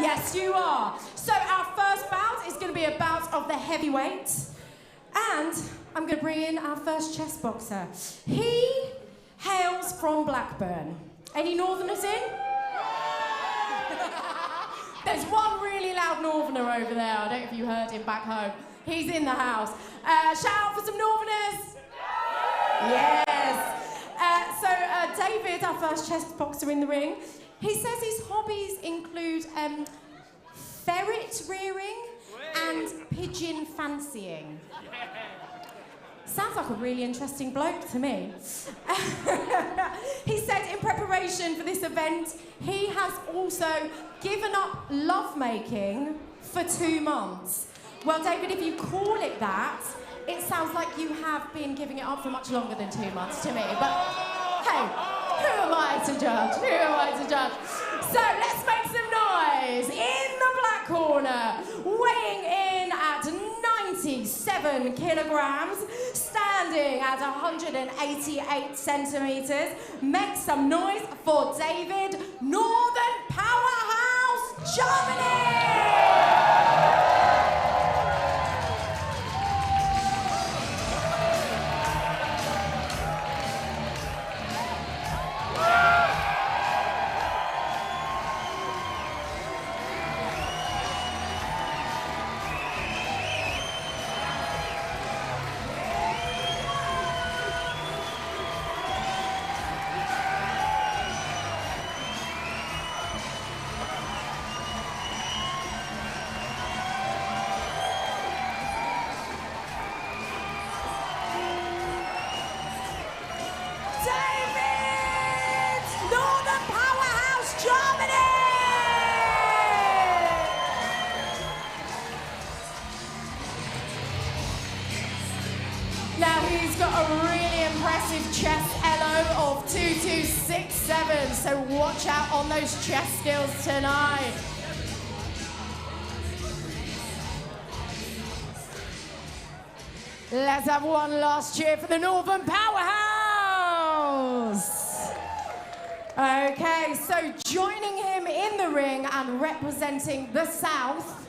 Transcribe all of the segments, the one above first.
Yes, you are. So our first bout is going to be a bout of the heavyweight. And I'm going to bring in our first chess boxer. He hails from Blackburn. Any Northerners in? There's one really loud Northerner over there. I don't know if you heard him back home. He's in the house. Shout out for some Northerners. Yes. David, our first chess boxer in the ring, he says his hobbies include ferret rearing and pigeon fancying. Sounds like a really interesting bloke to me. He said in preparation for this event, he has also given up lovemaking for 2 months. Well, David, if you call it that, it sounds like you have been giving it up for much longer than 2 months to me. But hey, who am I to judge? Who am I to judge? So let's make some noise. In the black corner, weighing in at 97 kilograms, standing at 188 centimeters. Make some noise for David, Northern Powerhouse, Jarmany! Now he's got a really impressive chess elo of 2267, so watch out on those chess skills tonight. Let's have one last cheer for the Northern Powerhouse. Okay, so joining him in the ring and representing the South.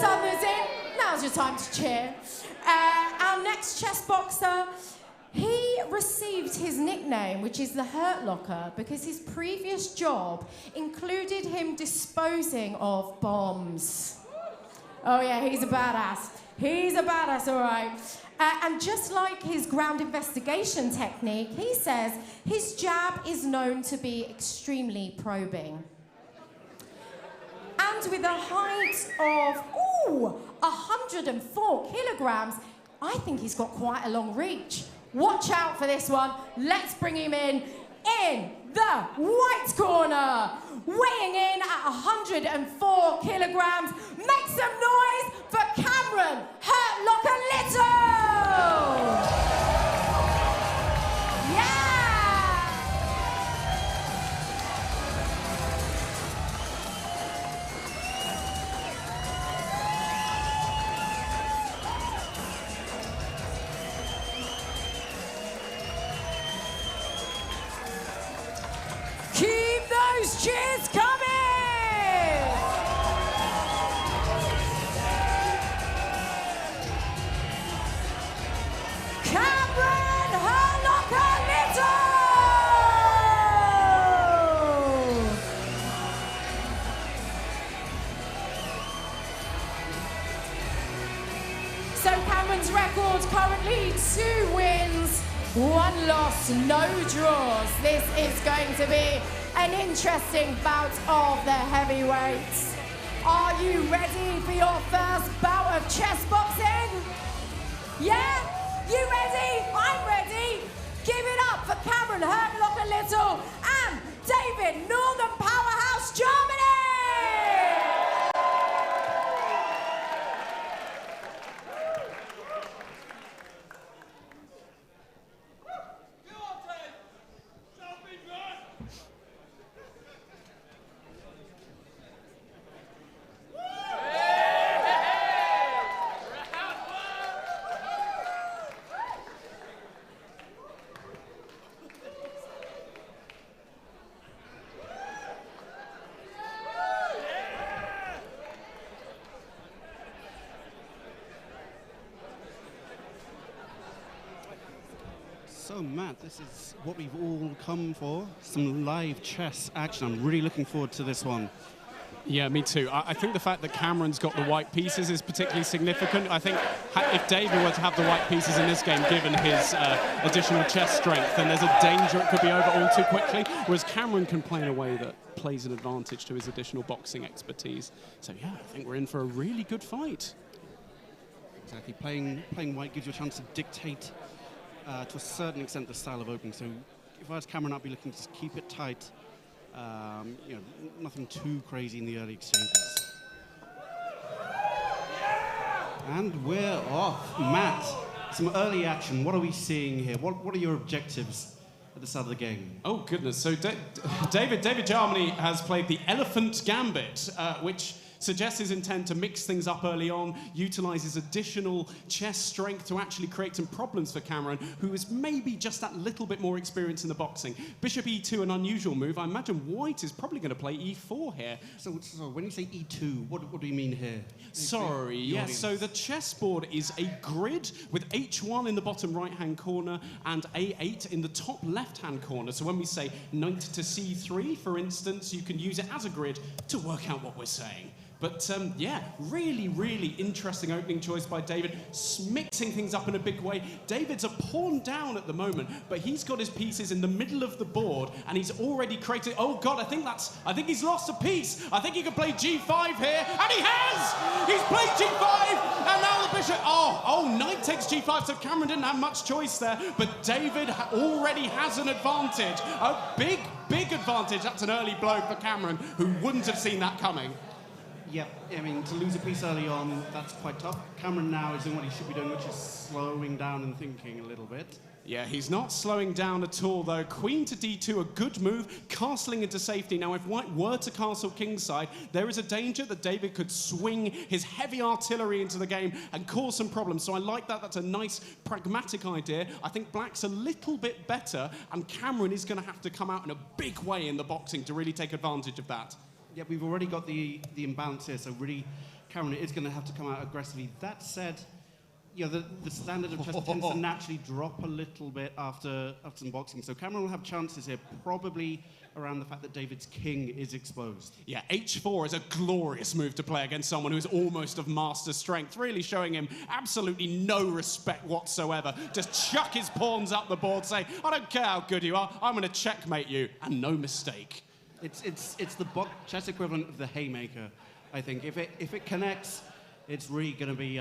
Southerners in, now's your time to cheer. Our next chess boxer, he received his nickname, which is the Hurt Locker, because his previous job included him disposing of bombs. Oh yeah, he's a badass. He's a badass, all right. And just like his ground investigation technique, he says his jab is known to be extremely probing. And with a height of, 104 kilograms, I think he's got quite a long reach. Watch out for this one. Let's bring him in the white corner. Weighing in at 104 kilograms. Make some noise for Cameron Hurt Locker Little. Keep those cheers coming! Cameron Hurt Locker Little! So Cameron's record currently 2 wins, 1 loss, no draws. This is going to be an interesting bout of the heavyweights. Are you ready for your first bout of chess boxing? Yeah? You ready? I'm ready. Give it up for Cameron Hurt Locker Little and David Northern Powerhouse, Jarmany! So, Matt, this is what we've all come for, some live chess action. I'm really looking forward to this one. Yeah, me too. I think the fact that Cameron's got the white pieces is particularly significant. I think if David were to have the white pieces in this game, given his additional chess strength, then there's a danger it could be over all too quickly, whereas Cameron can play in a way that plays an advantage to his additional boxing expertise. So, yeah, I think we're in for a really good fight. Exactly. Playing white gives you a chance to dictate, to a certain extent, the style of opening. So if I was Cameron, I'd be looking to just keep it tight. You know, nothing too crazy in the early exchanges. And we're off. Matt, some early action. What are we seeing here? What are your objectives at the start of the game? Oh, goodness. So David Jarmany has played the Elephant Gambit, which suggests his intent to mix things up early on, utilises additional chess strength to actually create some problems for Cameron, who is maybe just that little bit more experienced in the boxing. Bishop e2, an unusual move. I imagine White is probably going to play e4 here. So when you say e2, what do you mean here? Sorry, yes. So the chessboard is a grid with h1 in the bottom right-hand corner and a8 in the top left-hand corner. So when we say knight to c3, for instance, you can use it as a grid to work out what we're saying. But yeah, really, really interesting opening choice by David, mixing things up in a big way. David's a pawn down at the moment, but he's got his pieces in the middle of the board, and he's already created. Oh God, I think he's lost a piece. I think he could play g5 here, and he has. He's played g5, and now the bishop. Oh, knight takes g5. So Cameron didn't have much choice there, but David already has an advantage, a big, big advantage. That's an early blow for Cameron, who wouldn't have seen that coming. Yeah, I mean, to lose a piece early on, that's quite tough. Cameron now is doing what he should be doing, which is slowing down and thinking a little bit. Yeah, he's not slowing down at all, though. Queen to d2, a good move, castling into safety. Now, if White were to castle kingside, there is a danger that David could swing his heavy artillery into the game and cause some problems. So I like that. That's a nice, pragmatic idea. I think Black's a little bit better, and Cameron is going to have to come out in a big way in the boxing to really take advantage of that. Yeah, we've already got the imbalance here, so really, Cameron is going to have to come out aggressively. That said, you know, the standard of chess tends to naturally drop a little bit after some boxing. So Cameron will have chances here, probably around the fact that David's king is exposed. Yeah, h4 is a glorious move to play against someone who's almost of master strength, really showing him absolutely no respect whatsoever. Just chuck his pawns up the board, say, I don't care how good you are, I'm going to checkmate you, and no mistake. It's the chess equivalent of the haymaker, I think. If it connects, it's really going to be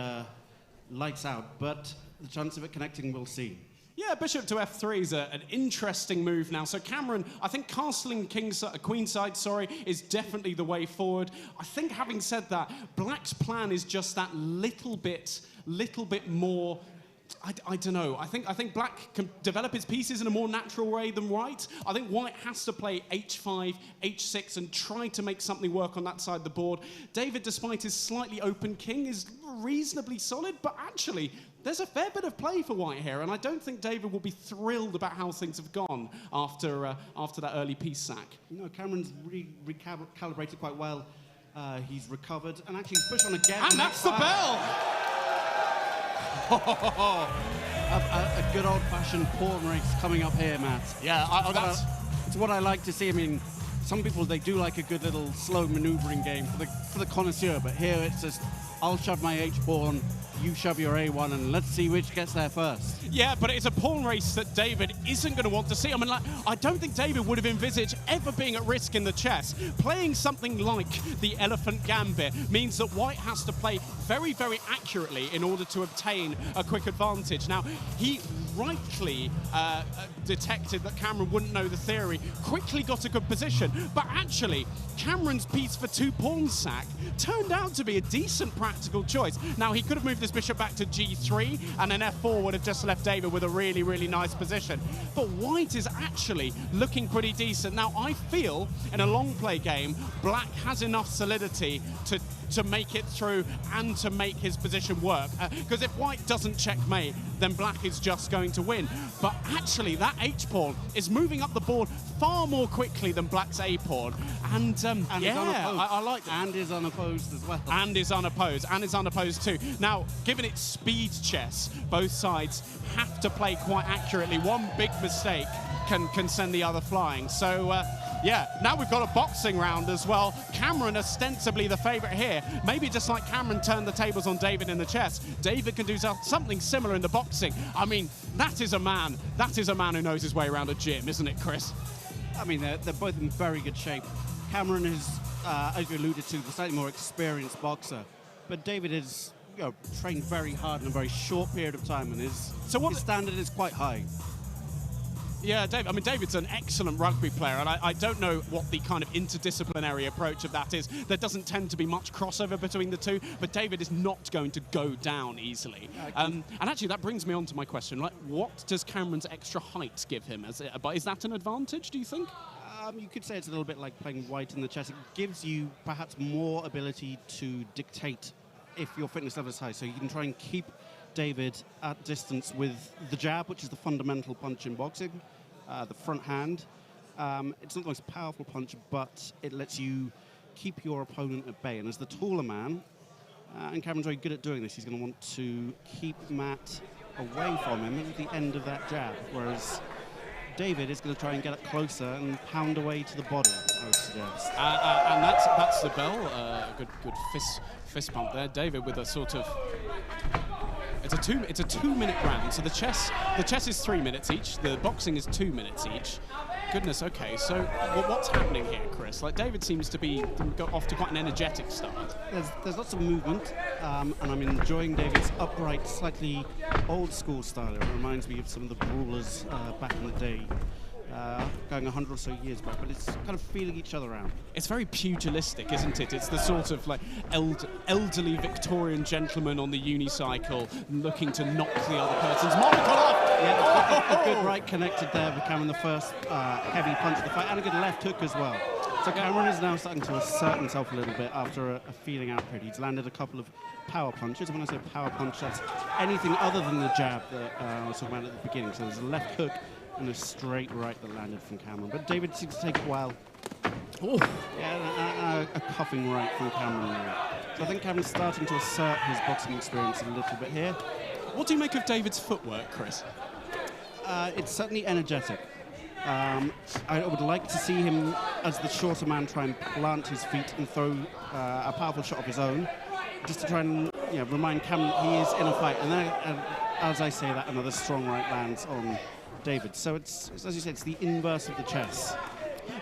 lights out. But the chance of it connecting, we'll see. Yeah, bishop to f3 is an interesting move now. So Cameron, I think castling queenside, is definitely the way forward. I think, having said that, Black's plan is just that little bit more. I don't know. I think Black can develop his pieces in a more natural way than White. I think White has to play h5, h6, and try to make something work on that side of the board. David, despite his slightly open king, is reasonably solid, but actually, there's a fair bit of play for White here, and I don't think David will be thrilled about how things have gone after that early piece sack. No, Cameron's recalibrated quite well. He's recovered, and actually he's pushed on again. And that's the bell! A good old-fashioned pawn race coming up here, Matt. Yeah, it's what I like to see. I mean, some people, they do like a good little slow maneuvering game for the connoisseur, but here it's just, I'll shove my h-pawn, you shove your a1, and let's see which gets there first. Yeah, but it's a pawn race that David isn't going to want to see. I mean, I don't think David would have envisaged ever being at risk in the chess. Playing something like the Elephant Gambit means that White has to play very, very accurately in order to obtain a quick advantage. Now, he rightly detected that Cameron wouldn't know the theory, quickly got a good position, but actually, Cameron's piece for 2 pawn sack turned out to be a decent practical choice. Now, he could have moved this bishop back to g3, and then f4 would have just left David with a really, really nice position. But White is actually looking pretty decent. Now, I feel, in a long play game, Black has enough solidity to make it through and to make his position work. Because if White doesn't checkmate, then black is just going to win. But actually, that H-pawn is moving up the board far more quickly than black's A-pawn. And yeah, I like that. And is unopposed as well. And is unopposed too. Now, given it's speed chess, both sides have to play quite accurately. One big mistake can send the other flying. So, yeah, now we've got a boxing round as well. Cameron ostensibly the favourite here. Maybe just like Cameron turned the tables on David in the chess, David can do something similar in the boxing. I mean, that is a man who knows his way around a gym, isn't it, Chris? I mean, they're both in very good shape. Cameron is, as you alluded to, the slightly more experienced boxer, but David is, trained very hard in a very short period of time, and his standard is quite high. Yeah, David's an excellent rugby player, and I don't know what the kind of interdisciplinary approach of that is. There doesn't tend to be much crossover between the two, but David is not going to go down easily. And actually, that brings me on to my question. Like, what does Cameron's extra height give him? Is that an advantage, do you think? You could say it's a little bit like playing white in the chess. It gives you perhaps more ability to dictate if your fitness level is high, so you can try and keep David at distance with the jab, which is the fundamental punch in boxing, the front hand. It's not the most powerful punch, but it lets you keep your opponent at bay. And as the taller man, and Cameron's very good at doing this, he's going to want to keep Matt away from him at the end of that jab, whereas David is going to try and get up closer and pound away to the body, I would suggest. And that's the bell. Good fist pump there. David with a sort of... It's a 2-minute round, so the chess is 3 minutes each, the boxing is 2 minutes each. Goodness, okay, so what's happening here, Chris? Like, David seems to be got off to quite an energetic start. There's lots of movement, and I'm enjoying David's upright, slightly old-school style. It reminds me of some of the brawlers back in the day, going 100 or so years back, but it's kind of feeling each other out. It's very pugilistic, isn't it? It's the sort of like elderly Victorian gentleman on the unicycle looking to knock the other person's monocle off. Yeah, a good right connected there with Cameron, the first heavy punch of the fight, and a good left hook as well. So Cameron is now starting to assert himself a little bit after a feeling out period. He's landed a couple of power punches. When I say power punch, that's anything other than the jab that I was talking about at the beginning. So there's a left hook and a straight right that landed from Cameron. But David seems to take it well. Oh, yeah, a cuffing right from Cameron there. So I think Cameron's starting to assert his boxing experience a little bit here. What do you make of David's footwork, Chris? It's certainly energetic. I would like to see him, as the shorter man, try and plant his feet and throw a powerful shot of his own, just to try and remind Cameron he is in a fight. And then, as I say that, another strong right lands on David. So it's, as you said, it's the inverse of the chess.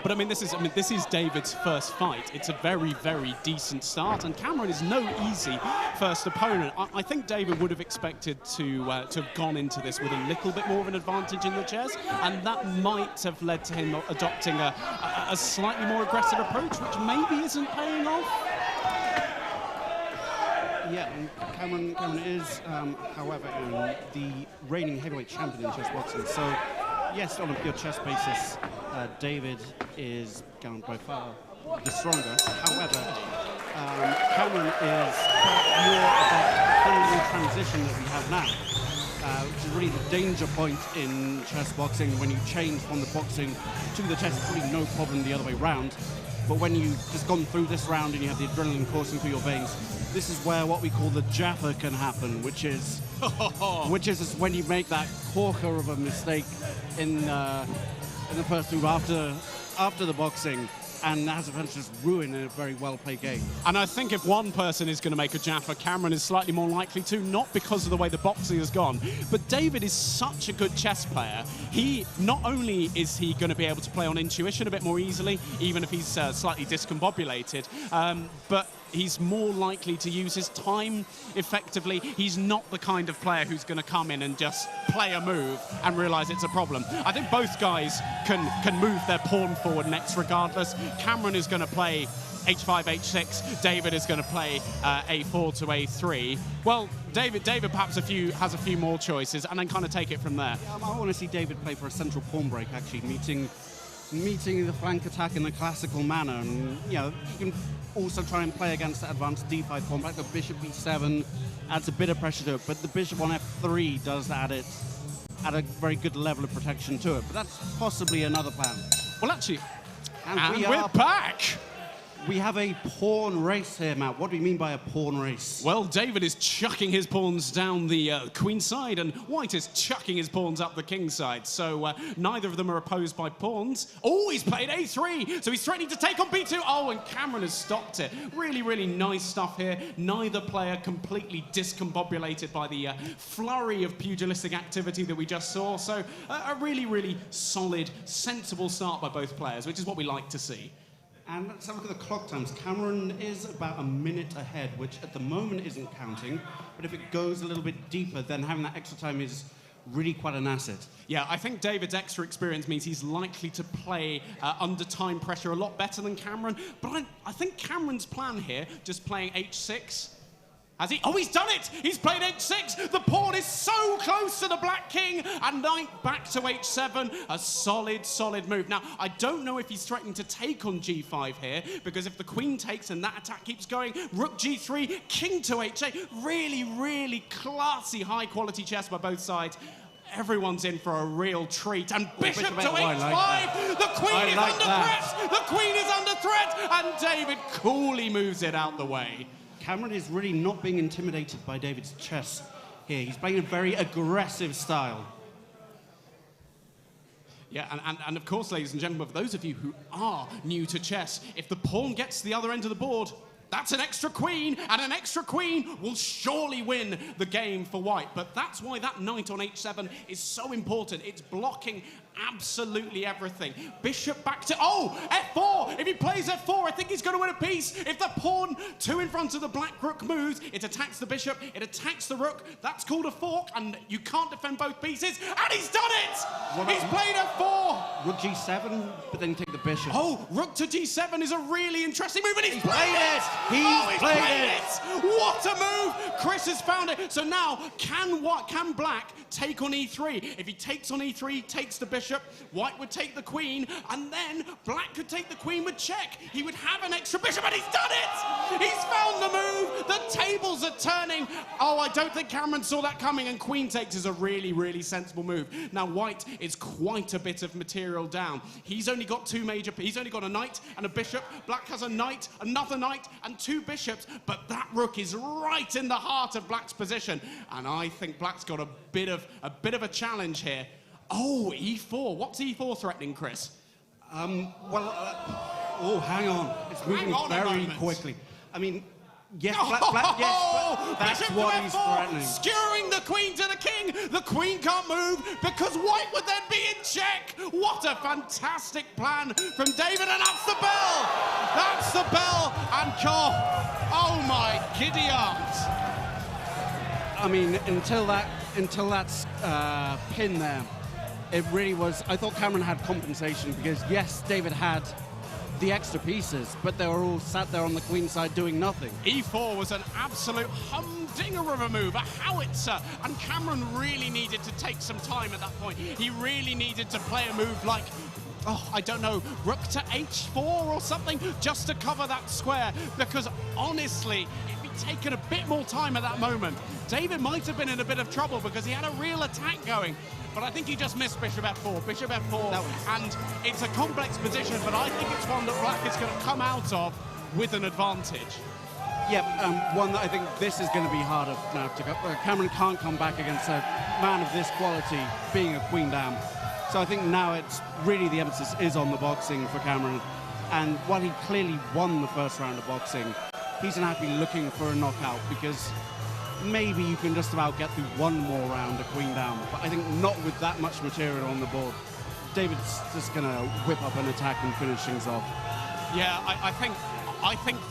But I mean, this is David's first fight. It's a very, very decent start, and Cameron is no easy first opponent. I think David would have expected to have gone into this with a little bit more of an advantage in the chess, and that might have led to him adopting a slightly more aggressive approach, which maybe isn't paying off. Yeah, and Cameron is, however, the reigning heavyweight champion in chess boxing. So, yes, on a pure chess basis, David is by far the stronger. However, Cameron is more about the fundamental transition that we have now, which is really the danger point in chess boxing. When you change from the boxing to the chess, it's really no problem the other way round. But when you've just gone through this round and you have the adrenaline coursing through your veins, this is where what we call the Jaffa can happen, which is when you make that corker of a mistake in the first move after the boxing, and has eventually just ruined a very well-played game. And I think if one person is going to make a Jaffa, Cameron is slightly more likely to, not because of the way the boxing has gone, but David is such a good chess player. Not only is he going to be able to play on intuition a bit more easily, even if he's slightly discombobulated, but he's more likely to use his time effectively. He's not the kind of player who's going to come in and just play a move and realise it's a problem. I think both guys can move their pawn forward next regardless. Cameron is going to play h5, h6. David is going to play a4 to a3. Well, David perhaps has a few more choices and then kind of take it from there. Yeah, I want to see David play for a central pawn break, actually, meeting meeting the flank attack in a classical manner. And, you know, you can also try and play against that advanced d5 pawn back. The bishop b7 adds a bit of pressure to it, but the bishop on f3 does add a very good level of protection to it. But that's possibly another plan. Well, actually, and we're back. We have a pawn race here, Matt. What do we mean by a pawn race? Well, David is chucking his pawns down the queen side, and White is chucking his pawns up the king side. So neither of them are opposed by pawns. Oh, he's played a3, so he's threatening to take on b2. Oh, and Cameron has stopped it. Really, really nice stuff here. Neither player completely discombobulated by the flurry of pugilistic activity that we just saw. So a really, really solid, sensible start by both players, which is what we like to see. And let's have a look at the clock times. Cameron is about a minute ahead, which at the moment isn't counting. But if it goes a little bit deeper, then having that extra time is really quite an asset. Yeah, I think David's extra experience means he's likely to play under time pressure a lot better than Cameron. But I think Cameron's plan here, just playing h6, has he? Oh, he's done it! He's played h6! The pawn is so close to the black king! And knight back to h7. A solid, solid move. Now, I don't know if he's threatening to take on g5 here, because if the queen takes and that attack keeps going, rook g3, king to h8. Really, really classy, high-quality chess by both sides. Everyone's in for a real treat. And bishop to h5! Like the queen is under threat! The queen is under threat! And David coolly moves it out the way. Cameron is really not being intimidated by David's chess here. He's playing a very aggressive style. Yeah, and of course, ladies and gentlemen, for those of you who are new to chess, if the pawn gets to the other end of the board, that's an extra queen, and an extra queen will surely win the game for White. But that's why that knight on h7 is so important. It's blocking absolutely everything. Bishop back to, oh, f4! If he plays f4, I think he's going to win a piece. If the pawn, two in front of the black rook moves, it attacks the bishop, it attacks the rook. That's called a fork, and you can't defend both pieces, and he's done it! He's played f4! Rook g7, but then take the bishop. Oh, rook to g7 is a really interesting move, and he's played it! He's played it! What a move! Chris has found it. So now, can Black take on e3? If he takes on e3, takes the bishop, White would take the queen, and then Black could take the queen with check. He would have an extra bishop, and he's done it! He's found the move! The tables are turning. Oh, I don't think Cameron saw that coming, and queen takes is a really, really sensible move. Now, White is quite a bit of material down. He's only got he's only got a knight and a bishop. Black has a knight, another knight, and two bishops, but that rook is right in the heart of Black's position, and I think Black's got a bit of a challenge here. Oh, e4. What's e4 threatening, Chris? Oh, hang on. It's moving very quickly. I mean, yes, that's Bishop what to he's f4, threatening. skewering the queen to the king. The queen can't move because White would then be in check. What a fantastic plan from David, and that's the bell. That's the bell, and oh my giddy aunt. I mean, until that pin there, it really was. I thought Cameron had compensation because yes, David had the extra pieces, but they were all sat there on the queen side doing nothing. E4 was an absolute humdinger of a move, a howitzer, and Cameron really needed to take some time at that point. He really needed to play a move like, oh, I don't know, rook to h4 or something, just to cover that square, because honestly, if he'd taken a bit more time at that moment, David might have been in a bit of trouble because he had a real attack going. But I think he just missed bishop f4, and it's a complex position, but I think it's one that Black is going to come out of with an advantage. Yeah, one that I think this is going to be harder now to go. Cameron can't come back against a man of this quality being a queen down. So I think now it's really the emphasis is on the boxing for Cameron. And while he clearly won the first round of boxing, he's going to have to be looking for a knockout because maybe you can just about get through one more round of queen down, but I think not with that much material on the board. David's just going to whip up an attack and finish things off. Yeah, I think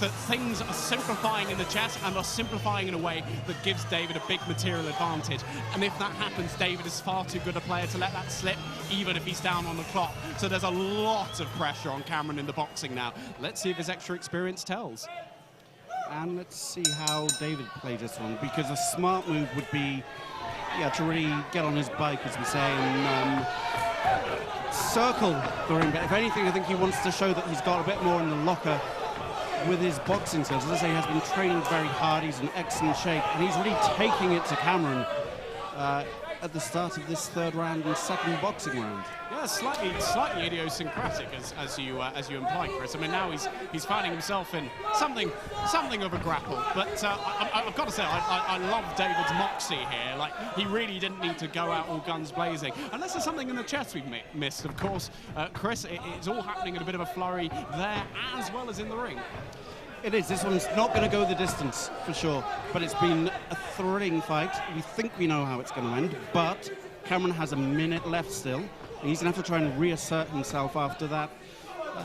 that things are simplifying in the chess and are simplifying in a way that gives David a big material advantage. And if that happens, David is far too good a player to let that slip, even if he's down on the clock. So there's a lot of pressure on Cameron in the boxing now. Let's see if his extra experience tells. And let's see how David plays this one, because a smart move would be to really get on his bike, as we say, and circle the ring. But if anything, I think he wants to show that he's got a bit more in the locker with his boxing skills. As I say, he has been training very hard. He's in excellent shape, and he's really taking it to Cameron at the start of this third round and second boxing round. Yeah, slightly idiosyncratic, as you implied, Chris. I mean, now he's finding himself in something of a grapple. But I've got to say, I love David's moxie here. Like, he really didn't need to go out all guns blazing. Unless there's something in the chest we've missed, of course. Chris, it's all happening in a bit of a flurry there as well as in the ring. It is. This one's not going to go the distance, for sure. But it's been a thrilling fight. We think we know how it's going to end, but Cameron has a minute left still. And he's going to have to try and reassert himself after that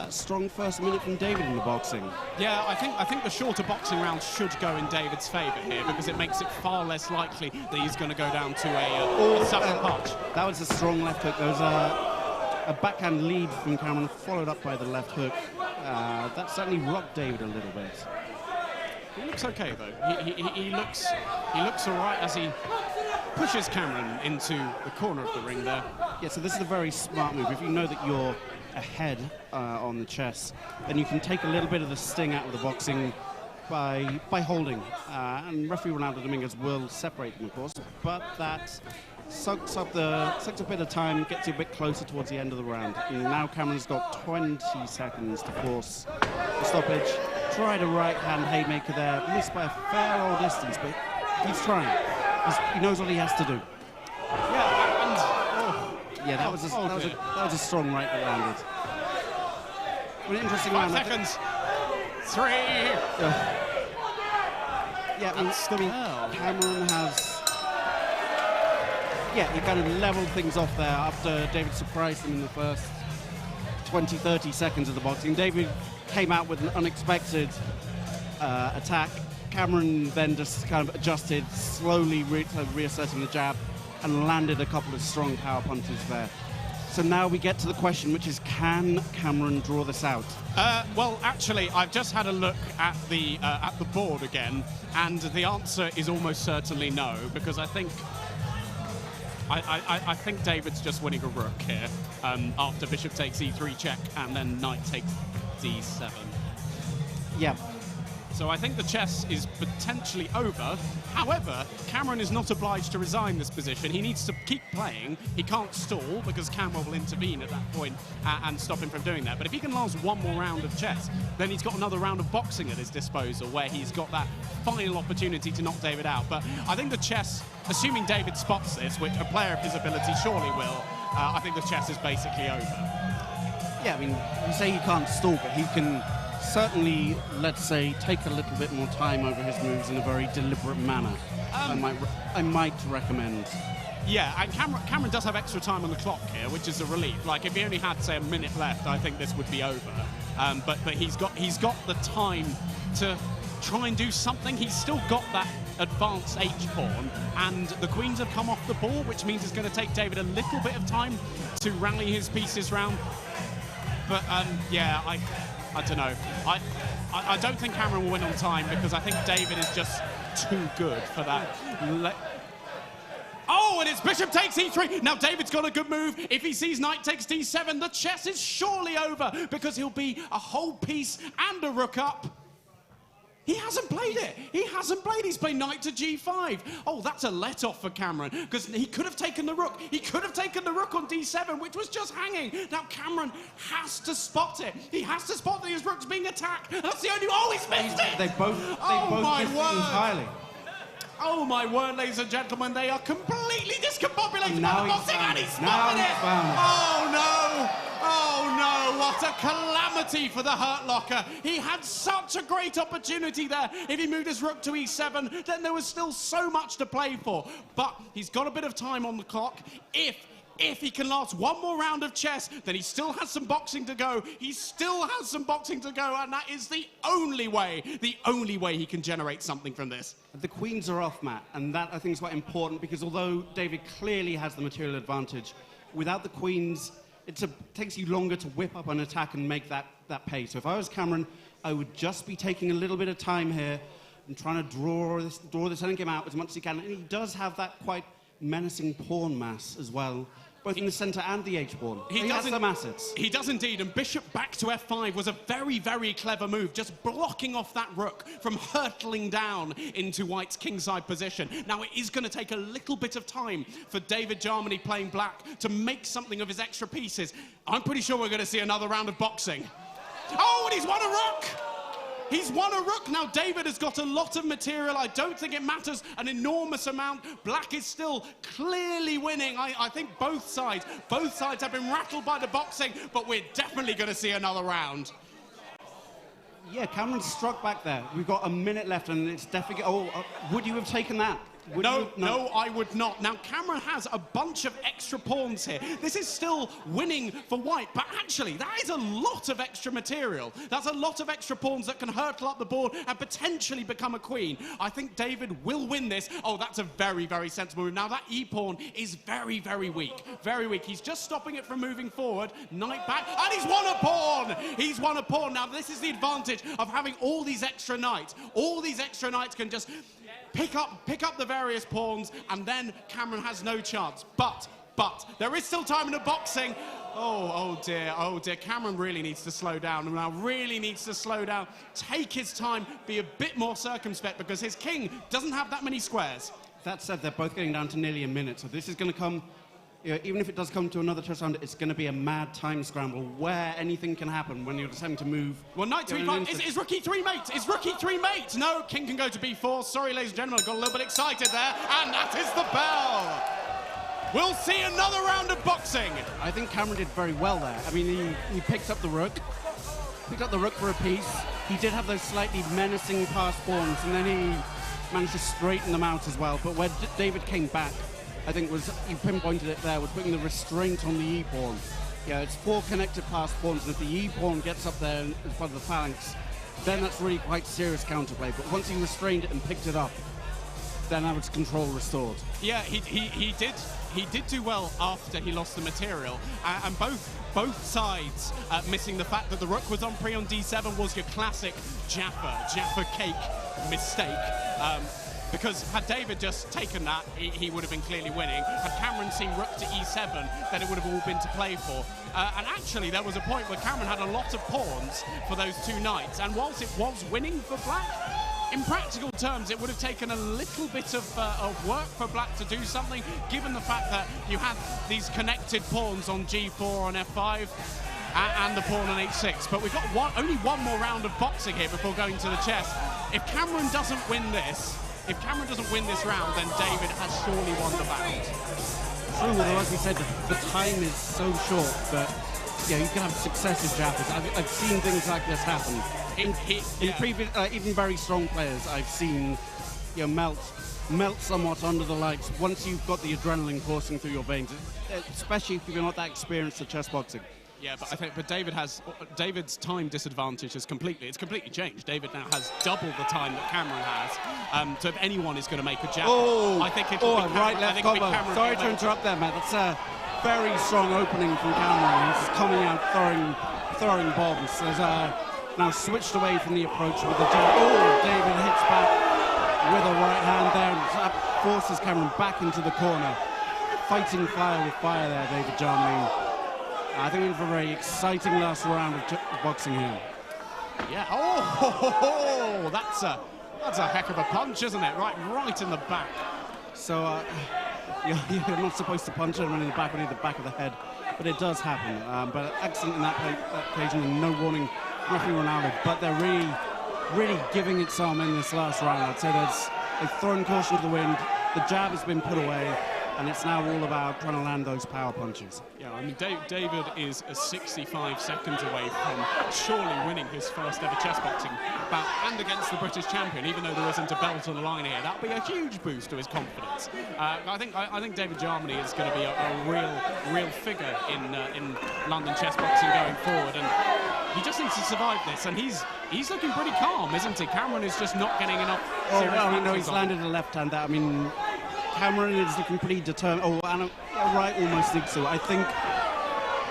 strong first minute from David in the boxing. Yeah, I think the shorter boxing round should go in David's favour here, because it makes it far less likely that he's going to go down to a sudden punch. That was a strong left hook. There was a backhand lead from Cameron, followed up by the left hook. That certainly rocked David a little bit. He looks okay, though. He looks all right as he pushes Cameron into the corner of the ring there. Yeah, so this is a very smart move. If you know that you're ahead on the chess, then you can take a little bit of the sting out of the boxing by holding. And referee Ronaldo Dominguez will separate them, of course, but that sucks up a bit of time, gets you a bit closer towards the end of the round. And now Cameron's got 20 seconds to force the stoppage. Tried a right-hand haymaker there, missed by a fair old distance, but he's trying. He knows what he has to do. Yeah, that was a strong right that landed. An interesting round. 5 seconds. 3. Cameron has. Yeah, he kind of leveled things off there after David surprised him in the first 20-30 seconds of the boxing. David came out with an unexpected attack. Cameron then just kind of adjusted, slowly reasserting the jab, and landed a couple of strong power punches there. So now we get to the question, which is, can Cameron draw this out? Well, actually, I've just had a look at the board again, and the answer is almost certainly no, because I think David's just winning a rook here after bishop takes e3 check and then knight takes d7. Yeah. So I think the chess is potentially over. However, Cameron is not obliged to resign this position. He needs to keep playing. He can't stall because Cameron will intervene at that point and stop him from doing that. But if he can last one more round of chess, then he's got another round of boxing at his disposal where he's got that final opportunity to knock David out. But I think the chess, assuming David spots this, which a player of his ability surely will, I think the chess is basically over. Yeah, I mean, you say he can't stall, but he can certainly, let's say, take a little bit more time over his moves in a very deliberate manner. I might recommend. Yeah, and Cameron does have extra time on the clock here, which is a relief. Like, if he only had, say, a minute left, I think this would be over. But he's got the time to try and do something. He's still got that advanced H-pawn, and the queens have come off the board, which means it's going to take David a little bit of time to rally his pieces round. But, yeah, I don't know. I don't think Cameron will win on time because I think David is just too good for that. Oh, and it's bishop takes e3. Now David's got a good move. If he sees knight takes d7, the chess is surely over because he'll be a whole piece and a rook up. He hasn't played it. He hasn't played. He's played knight to g5. Oh, that's a let-off for Cameron, because he could have taken the rook. He could have taken the rook on d7, which was just hanging. Now Cameron has to spot it. He has to spot that his rook's being attacked. That's the only... Oh, he's missed it! They both missed it entirely. Oh, my word, ladies and gentlemen, they are completely discombobulated by the boxing, and he's spotted it! Oh, no! Oh, no, what a calamity for the Hurt Locker. He had such a great opportunity there. If he moved his rook to e7, then there was still so much to play for. But he's got a bit of time on the clock. If he can last one more round of chess, then he still has some boxing to go. He still has some boxing to go, and that is the only way he can generate something from this. The queens are off, Matt, and that I think is quite important, because although David clearly has the material advantage, without the queens, it takes you longer to whip up an attack and make that pay. So if I was Cameron, I would just be taking a little bit of time here and trying to draw this ending game out as much as he can. And he does have that quite menacing pawn mass as well, both in the centre and the h-pawn. He has some assets. He does indeed, and bishop back to f5 was a very, very clever move, just blocking off that rook from hurtling down into white's kingside position. Now, it is going to take a little bit of time for David Jarmany playing black to make something of his extra pieces. I'm pretty sure we're going to see another round of boxing. Oh, and he's won a rook! He's won a rook. Now, David has got a lot of material. I don't think it matters an enormous amount. Black is still clearly winning. I think both sides have been rattled by the boxing, but we're definitely going to see another round. Yeah, Cameron struck back there. We've got a minute left, and it's definitely... would you have taken that? No, I would not. Now, Cameron has a bunch of extra pawns here. This is still winning for white, but actually, that is a lot of extra material. That's a lot of extra pawns that can hurtle up the board and potentially become a queen. I think David will win this. Oh, that's a very, very sensible move. Now, that e-pawn is very, very weak. Very weak. He's just stopping it from moving forward. Knight back, and he's won a pawn! He's won a pawn. Now, this is the advantage of having all these extra knights. All these extra knights can just pick up the various pawns, and then Cameron has no chance. But there is still time in the boxing. Oh dear, Cameron really needs to slow down. Now really needs to slow down, take his time, be a bit more circumspect, because his king doesn't have that many squares. That said, they're both getting down to nearly a minute, so this is going to come... even if it does come to another chess round, it's going to be a mad time scramble where anything can happen when you're just having to move. Well, knight to e5. Is rook e3 mate? Is rook e3 mate? No, king can go to b4. Sorry, ladies and gentlemen, I got a little bit excited there. And that is the bell. We'll see another round of boxing. I think Cameron did very well there. I mean, he picked up the rook. Picked up the rook for a piece. He did have those slightly menacing passed pawns, and then he managed to straighten them out as well. But where David came back, I think you pinpointed it there, was putting the restraint on the e-pawn. Yeah, it's 4 connected passed pawns, and if the e-pawn gets up there as part of the phalanx, then that's really quite serious counterplay. But once he restrained it and picked it up, then that was control restored. Yeah, he did do well after he lost the material, and both sides missing the fact that the rook was on d7 was your classic Jaffa cake mistake. Because had David just taken that, he would have been clearly winning. Had Cameron seen rook to e7, then it would have all been to play for. And actually, there was a point where Cameron had a lot of pawns for those 2 knights, and whilst it was winning for black, in practical terms, it would have taken a little bit of work for black to do something, given the fact that you had these connected pawns on g4, on f5, and the pawn on h6. But we've got only one more round of boxing here before going to the chess. If Cameron doesn't win this round, then David has surely won the bout. True, although as we said, the time is so short that you can have successive Jaffas. I've seen things like this happen. In previous, even very strong players, I've seen melt somewhat under the lights once you've got the adrenaline coursing through your veins, especially if you're not that experienced at chess boxing. Yeah, but David's time disadvantage has completely changed. David now has double the time that Cameron has. So if anyone is going to make a jab, I think it'll be Cameron. Right left combo. Sorry to interrupt there, Matt. That's a very strong opening from Cameron. He's coming out throwing bombs. There's now switched away from the approach with the jab. David hits back with a right hand there, and that forces Cameron back into the corner. Fighting fire with fire there, David Jarmany. I think we're in for a very exciting last round of boxing here. Yeah. That's a heck of a punch, isn't it? Right in the back. So you're not supposed to punch anyone in the back, only the back of the head, but it does happen. But excellent in that occasion, and no warning, referee Ronaldo. But they're really giving it some in this last round. I'd say they've thrown caution to the wind. The jab has been put away, and it's now all about trying to land those power punches. Yeah, I mean, David is 65 seconds away from surely winning his first ever chess boxing bout, and against the British champion, even though there isn't a belt on the line here. That'll be a huge boost to his confidence. I think David Jarmany is going to be a real figure in London chess boxing going forward, and he just needs to survive this, and he's looking pretty calm, isn't he? Cameron is just not getting enough serious he's landed a left hand there. I mean, Cameron is looking pretty determined. And right almost thinks so. I think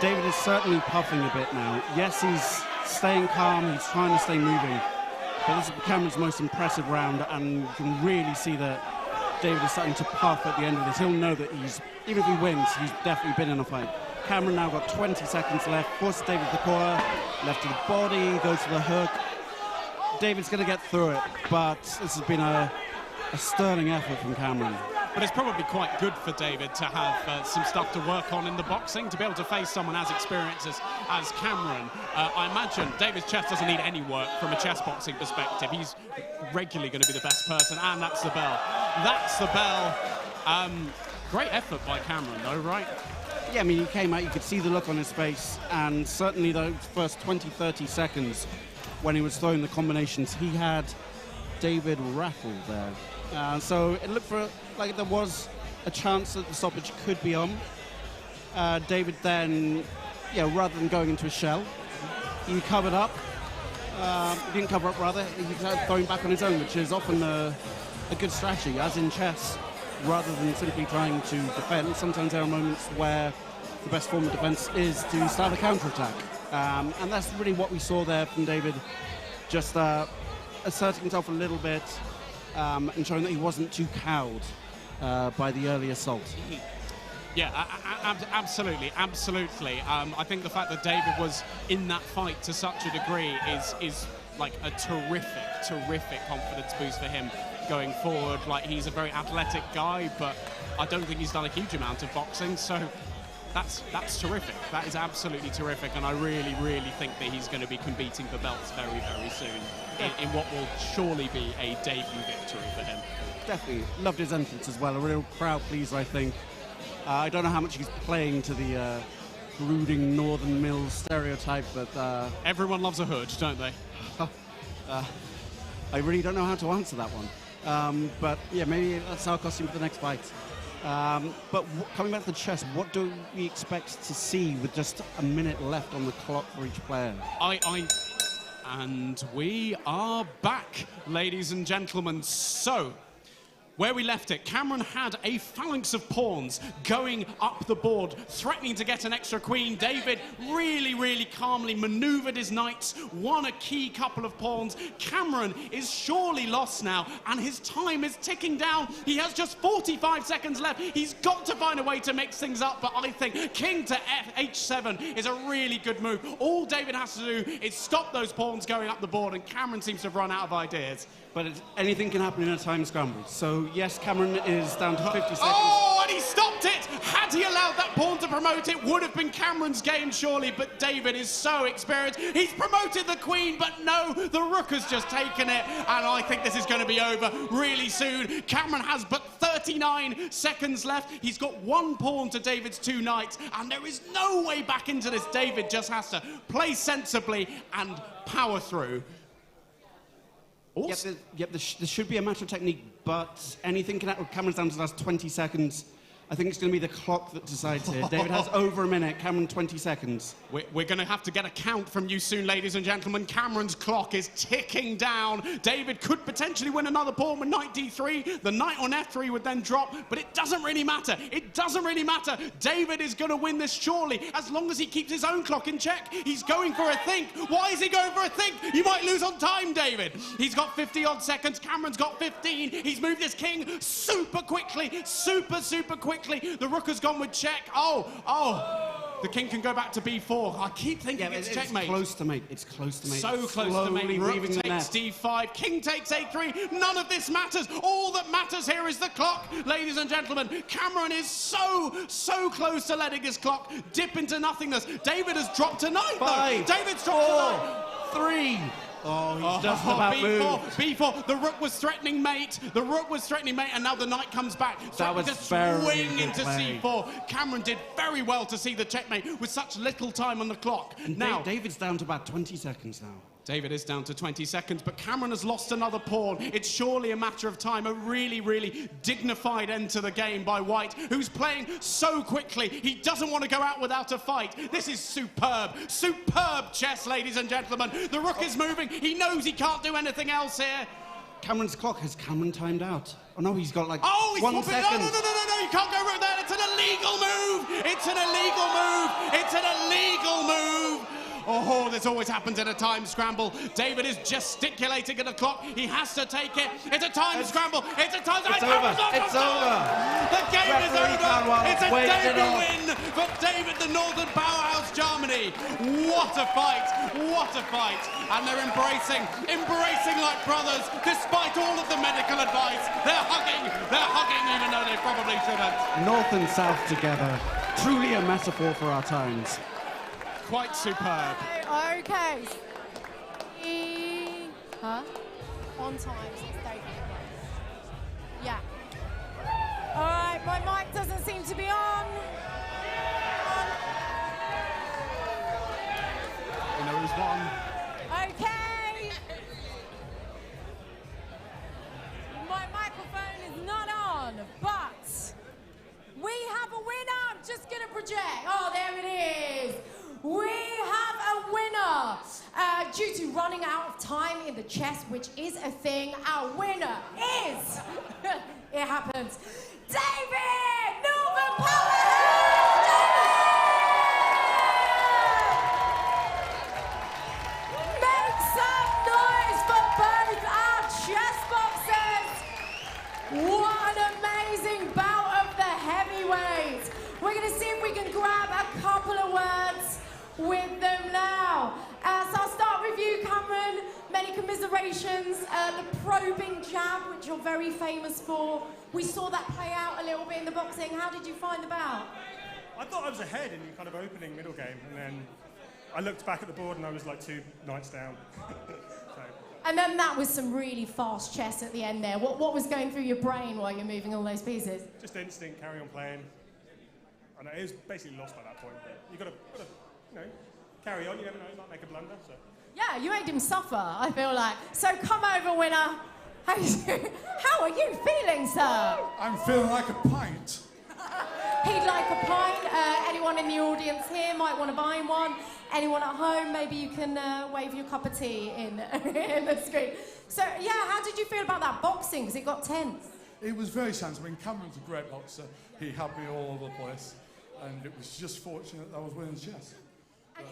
David is certainly puffing a bit now. Yes, he's staying calm, he's trying to stay moving. But this is Cameron's most impressive round, and you can really see that David is starting to puff at the end of this. He'll know that even if he wins, he's definitely been in a fight. Cameron now got 20 seconds left, forces David to the corner, left to the body, goes for the hook. David's going to get through it, but this has been a sterling effort from Cameron. But it's probably quite good for David to have some stuff to work on in the boxing, to be able to face someone as experienced as Cameron. I imagine David's chess doesn't need any work from a chess boxing perspective. He's regularly going to be the best person, and that's the bell. That's the bell. Great effort by Cameron, though, right? Yeah, I mean, he came out, you could see the look on his face, and certainly those first 20, 30 seconds when he was throwing the combinations, he had David rattled there. So it looked like there was a chance that the stoppage could be on. David then, rather than going into a shell, he covered up. He didn't cover up, rather. He started throwing back on his own, which is often a good strategy, as in chess, rather than simply trying to defend. Sometimes there are moments where the best form of defense is to start a counterattack. And that's really what we saw there from David, just asserting himself a little bit and showing that he wasn't too cowed by the early assault. Yeah, absolutely. I think the fact that David was in that fight to such a degree is like a terrific confidence boost for him going forward. Like, he's a very athletic guy, but I don't think he's done a huge amount of boxing, so that's terrific. That is absolutely terrific, and I really think that he's going to be competing for belts very soon in what will surely be a debut victory for him. Definitely. Loved his entrance as well. A real crowd pleaser, I think. I don't know how much he's playing to the brooding Northern Mills stereotype, but... Everyone loves a hood, don't they? I really don't know how to answer that one. But yeah, maybe that's our costume for the next fight. But coming back to the chess, what do we expect to see with just a minute left on the clock for each player? And we are back, ladies and gentlemen. So, where we left it, Cameron had a phalanx of pawns going up the board, threatening to get an extra queen. David really calmly maneuvered his knights, won a key couple of pawns. Cameron is surely lost now, and his time is ticking down. He has just 45 seconds left. He's got to find a way to mix things up, but I think king to H7 is a really good move. All David has to do is stop those pawns going up the board, and Cameron seems to have run out of ideas. But anything can happen in a time scramble. So, yes, Cameron is down to 50 seconds. Oh, and he stopped it! Had he allowed that pawn to promote, it would have been Cameron's game, surely, but David is so experienced. He's promoted the queen, but no, the rook has just taken it, and I think this is going to be over really soon. Cameron has but 39 seconds left. He's got one pawn to David's two knights, and there is no way back into this. David just has to play sensibly and power through. Yep, this should be a matter of technique, but anything can happen. Cameron's down to the last 20 seconds. I think it's going to be the clock that decides here. David has over a minute, Cameron 20 seconds. We're going to have to get a count from you soon, ladies and gentlemen. Cameron's clock is ticking down. David could potentially win another pawn with knight d3. The knight on f3 would then drop, but it doesn't really matter. It doesn't really matter. David is going to win this surely, as long as he keeps his own clock in check. He's going for a think. Why is he going for a think? You might lose on time, David. He's got 50-odd seconds. Cameron's got 15. He's moved this king super quickly, super quickly. The rook has gone with check. Oh, the king can go back to b4. I keep thinking it's checkmate. It's close to mate. It's close to mate. So close to mate. Rook takes d5. King takes a3. None of this matters. All that matters here is the clock, ladies and gentlemen. Cameron is so close to letting his clock dip into nothingness. David has dropped a knight, though. David's dropped a knight. 3. Oh, he's just about moved. B4. The rook was threatening mate. The rook was threatening mate, and now the knight comes back. That was very swing into c4. Cameron did very well to see the checkmate with such little time on the clock. And now David's down to about 20 seconds now. David is down to 20 seconds, but Cameron has lost another pawn. It's surely a matter of time. A really dignified end to the game by White, who's playing so quickly. He doesn't want to go out without a fight. This is superb chess, ladies and gentlemen. The rook is moving. He knows he can't do anything else here. Cameron's clock. Has Cameron timed out? Oh, no, he's got like 1 second. No, you can't go right there. It's an illegal move. It's an illegal move. Oh, this always happens in a time scramble. David is gesticulating at the clock. He has to take it. It's a time scramble. It's a time. It's over. It's over. The game is Referee over. It's a waved it debut off. win for David, the Northern Powerhouse, Jarmany. What a fight. What a fight. And they're embracing like brothers, despite all of the medical advice. They're hugging even though they probably shouldn't. North and South together. Truly a metaphor for our times. Quite superb. Okay. Huh? On time, since David. Yeah. All right, my mic doesn't seem to be on. You know who's won. Okay. My microphone is not on, but we have a winner. I'm just going to project. Oh, there it is. We have a winner. Due to running out of time in the chess, which is a thing, our winner is, it happens, David Northern Powerhouse! Make some noise for both our chess boxers! What an amazing bout of the heavyweights! We're going to see if we can grab a couple of words with them now. So I'll start with you, Cameron. Many commiserations. The probing jab, which you're very famous for. We saw that play out a little bit in the boxing. How did you find the bout? I thought I was ahead in the kind of opening middle game, and then I looked back at the board and I was like 2 knights down. So. And then that was some really fast chess at the end there. What was going through your brain while you're moving all those pieces? Just instinct, carry on playing. I know it was basically lost by that point, but you got to, you know, carry on. You never know, you might make a blunder. So. Yeah, you made him suffer, I feel like. So come over, winner. How are you feeling, sir? I'm feeling like a pint. He'd like a pint. Anyone in the audience here might want to buy him one. Anyone at home, maybe you can wave your cup of tea in, in the screen. So, yeah, how did you feel about that boxing? Because it got tense. It was very tense. I mean, Cameron's a great boxer. He had me all over the place. And it was just fortunate that I was winning chess.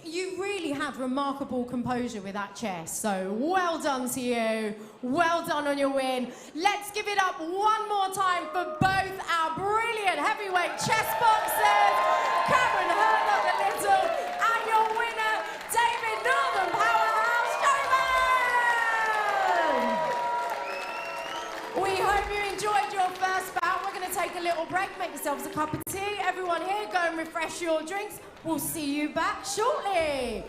You really had remarkable composure with that chess, so well done to you. Well done on your win. Let's give it up one more time for both our brilliant heavyweight chess boxers, Cameron Hurlock a little, and your winner, David Northern Powerhouse Jarmany. We hope you enjoyed your first bout. We're going to take a little break, make yourselves a cup of tea. Everyone here, go and refresh your drinks. We'll see you back shortly.